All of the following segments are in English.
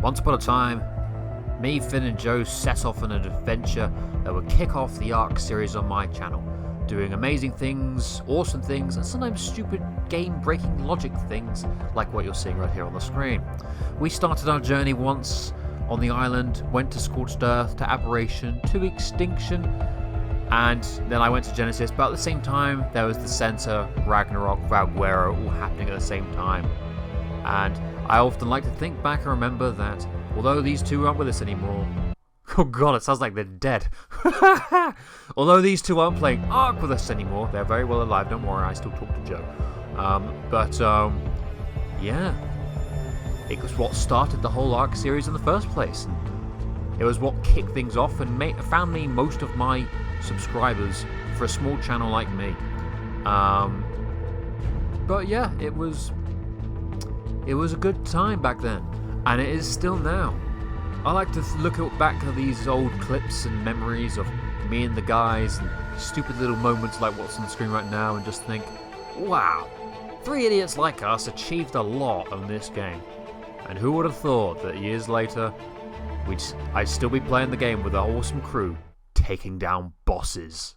Once upon a time, me, Finn and Joe set off on an adventure that would kick off the Ark series on my channel, doing amazing things, awesome things, and sometimes stupid game-breaking logic things like what you're seeing right here on the screen. We started our journey once on the island, went to Scorched Earth, to Aberration, to Extinction, and then I went to Genesis, but at the same time there was the Center, Ragnarok, Valguero, all happening at the same time. And I often like to think back and remember that although these two aren't with us anymore, oh god, it sounds like they're dead. Although these two aren't playing Ark with us anymore, they're very well alive, don't worry, I still talk to Joe. Yeah, it was what started the whole Ark series in the first place. It was what kicked things off and found me most of my subscribers for a small channel like me. But yeah, it was a good time back then, and it is still now. I like to look back at these old clips and memories of me and the guys and stupid little moments like what's on the screen right now and just think, wow, three idiots like us achieved a lot on this game. And who would have thought that years later I'd still be playing the game with an awesome crew taking down bosses.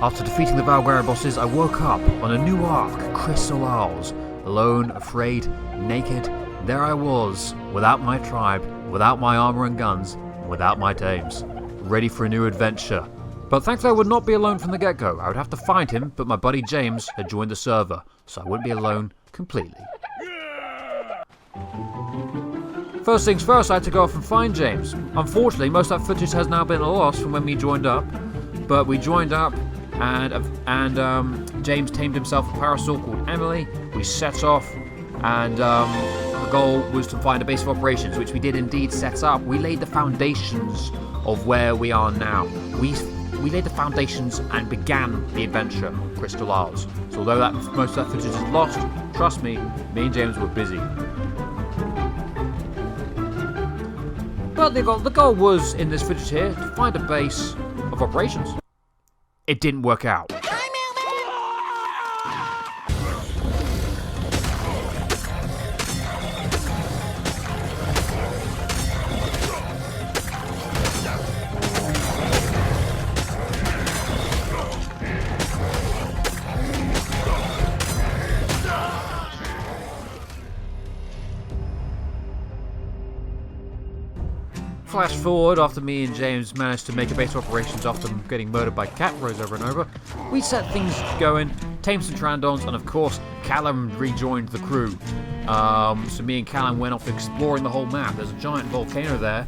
After defeating the Valguero bosses, I woke up on a new Ark Crystal Isles. Alone, afraid, naked, there I was, without my tribe, without my armor and guns, without my dames, ready for a new adventure. But thankfully I would not be alone from the get-go. I would have to find him, but my buddy James had joined the server, so I wouldn't be alone completely. First things first, I had to go off and find James. Unfortunately, most of that footage has now been lost from when we joined up, but we joined up and James tamed himself a parasaur called Emily. We set off, and the goal was to find a base of operations, which we did indeed set up. We laid the foundations of where we are now. We laid the foundations and began the adventure of Crystal Isles. So although most of that footage is lost, trust me and James were busy. But the goal was, in this footage here, to find a base of operations. It didn't work out. Flash forward, after me and James managed to make a base of operations after getting murdered by cat bros over and over, we set things going, tamed some Trandons, and of course, Callum rejoined the crew. So me and Callum went off exploring the whole map. There's a giant volcano there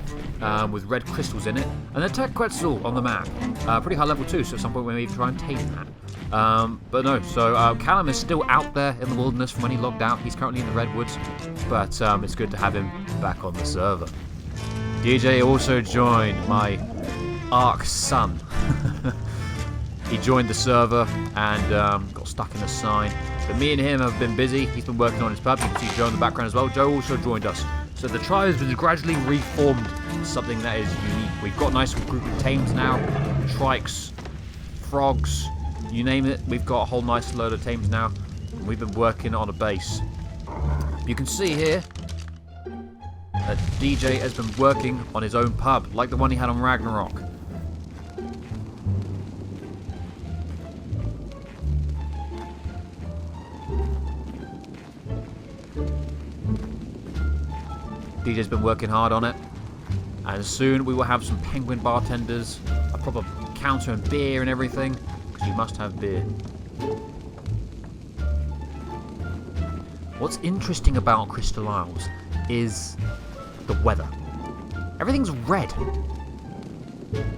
with red crystals in it, and a Tech Quetzal on the map. Pretty high level too, so at some point we may even try and tame that. But no, so Callum is still out there in the wilderness from when he logged out. He's currently in the Redwoods, but it's good to have him back on the server. DJ also joined, my Ark son. He joined the server and got stuck in a sign. But me and him have been busy. He's been working on his pub. You can see Joe in the background as well. Joe also joined us. So the tribe has been gradually reformed to something that is unique. We've got a nice group of tames now. Trikes, frogs, you name it. We've got a whole nice load of tames now. And we've been working on a base. You can see here that DJ has been working on his own pub, like the one he had on Ragnarok. DJ's been working hard on it, and soon we will have some penguin bartenders, a proper counter and beer and everything, because you must have beer. What's interesting about Crystal Isles is the weather. Everything's red.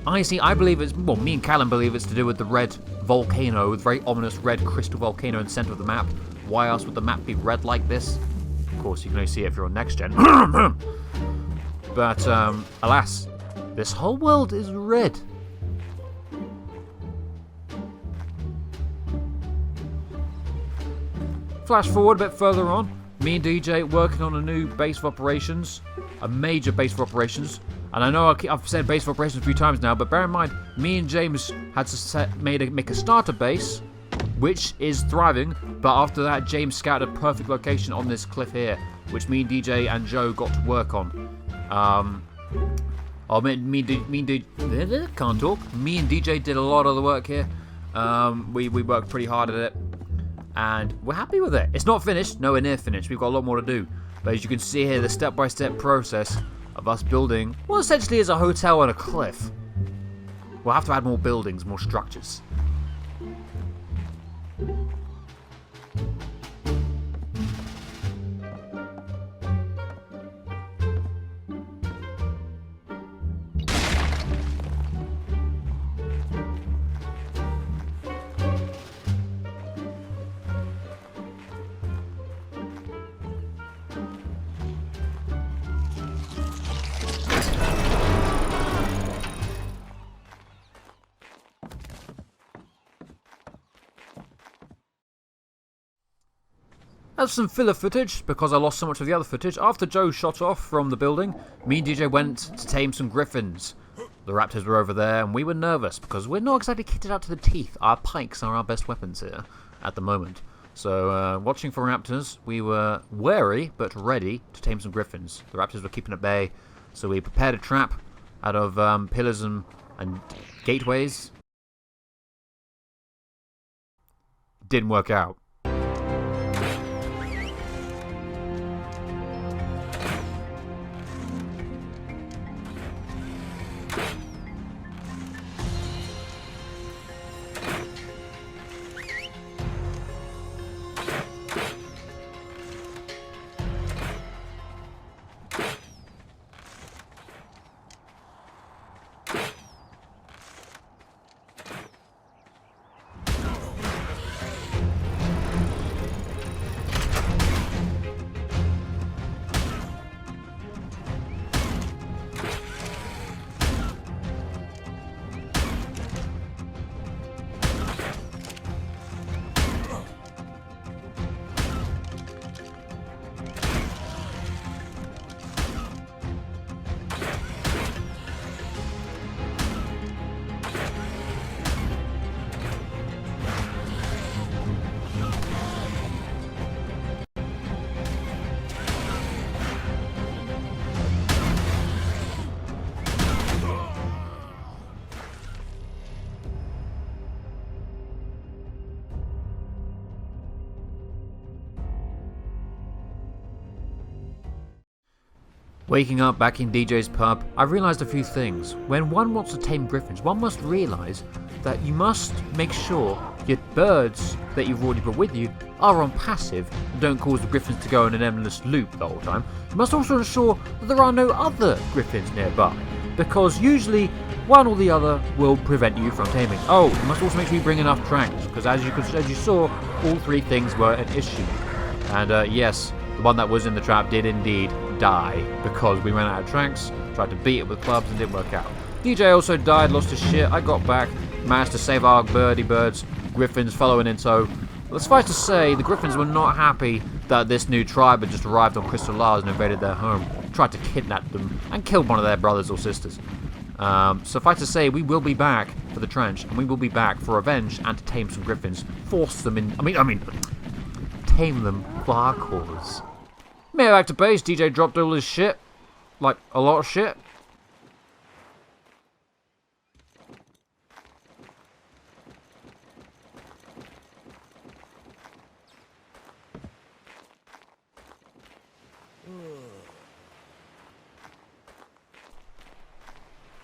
Honestly, I believe it's, well, me and Callum believe it's to do with the red volcano, the very ominous red crystal volcano in the center of the map. Why else would the map be red like this? Of course, you can only see it if you're on next gen. But, alas, this whole world is red. Flash forward a bit further on. Me and DJ working on a new base of operations. A major base of operations. And I know I've said base of operations a few times now, but bear in mind, me and James had to make a starter base, which is thriving. But after that, James scouted a perfect location on this cliff here, which me and DJ and Joe got to work on. Me and DJ did a lot of the work here. We worked pretty hard at it, and we're happy with it. It's not finished, nowhere near finished. We've got a lot more to do. But as you can see here, the step-by-step process of us building what essentially is a hotel on a cliff. We'll have to add more buildings, more structures. As some filler footage, because I lost so much of the other footage, after Joe shot off from the building, me and DJ went to tame some griffins. The raptors were over there, and we were nervous, because we're not exactly kitted out to the teeth. Our pikes are our best weapons here, at the moment. So, watching for raptors, we were wary, but ready to tame some griffins. The raptors were keeping at bay, so we prepared a trap out of pillars and gateways. Didn't work out. Waking up back in DJ's pub, I realised a few things. When one wants to tame griffins, one must realise that you must make sure your birds that you've already brought with you are on passive and don't cause the griffins to go in an endless loop the whole time. You must also ensure that there are no other griffins nearby, because usually one or the other will prevent you from taming. Oh, you must also make sure you bring enough tranks, because as you saw, all three things were an issue. And yes, the one that was in the trap did indeed die, because we ran out of tranks, tried to beat it with clubs and didn't work out. DJ also died, lost his shit. I got back, managed to save our birdie birds, griffins following in tow. But suffice to say, the griffins were not happy that this new tribe had just arrived on Crystal Isles and invaded their home, tried to kidnap them and killed one of their brothers or sisters. Suffice to say, we will be back for the trench, and we will be back for revenge and to tame some griffins, force them in, tame them for our cause. Made it back to base, DJ dropped all his shit. Like, a lot of shit.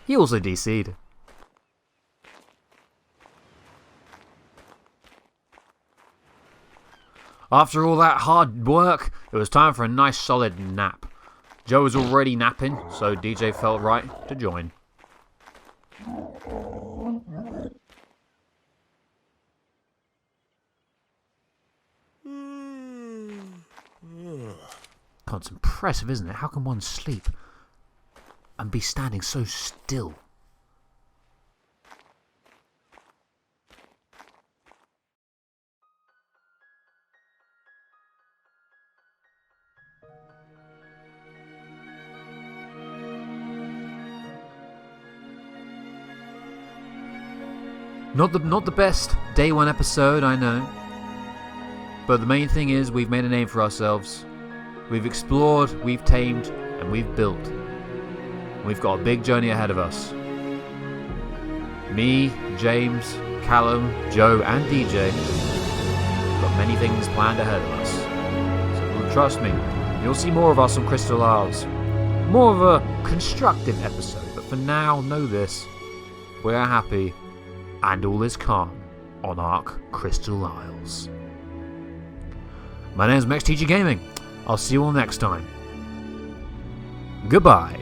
He also DC'd. After all that hard work, it was time for a nice solid nap. Joe was already napping, so DJ felt right to join. God, it's impressive, isn't it? How can one sleep and be standing so still? Not the best day one episode, I know. But the main thing is we've made a name for ourselves. We've explored, we've tamed, and we've built. We've got a big journey ahead of us. Me, James, Callum, Joe, and DJ have got many things planned ahead of us. So trust me, you'll see more of us on Crystal Isles. More of a constructive episode, but for now, know this. We're happy, and all is calm on Ark Crystal Isles. My name is MexTG Gaming. I'll see you all next time. Goodbye.